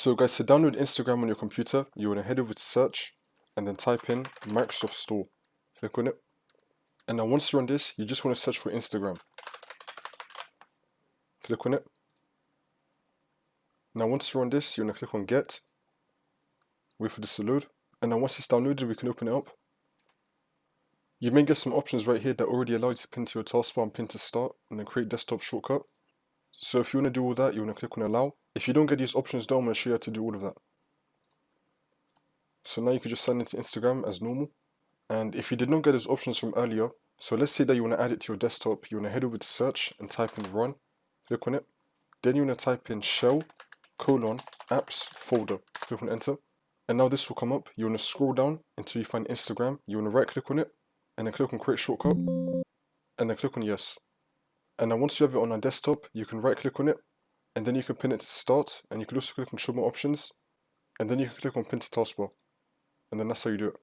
So guys, to download Instagram on your computer, you want to head over to search and then type in Microsoft Store. Click on it. And now once you're on this, you just want to search for Instagram. Click on it. Now once you're on this, you want to click on Get. Wait for this to load. And now once it's downloaded, we can open it up. You may get some options right here that already allow you to pin to your taskbar and pin to start, and then create desktop shortcut. So if you want to do all that, you want to click on Allow. If you don't get these options down, I'm going to show you how to do all of that. So now you can just sign into Instagram as normal. And if you did not get those options from earlier, so let's say that you want to add it to your desktop, you want to head over to search and type in Run. Click on it. Then you want to type in shell, apps, folder. Click on enter. And now this will come up. You want to scroll down until you find Instagram. You want to right click on it and then click on create shortcut and then click on yes. And now once you have it on our desktop, you can right click on it and then you can pin it to start, and you can also click on show more options and then you can click on pin to taskbar, and then that's how you do it.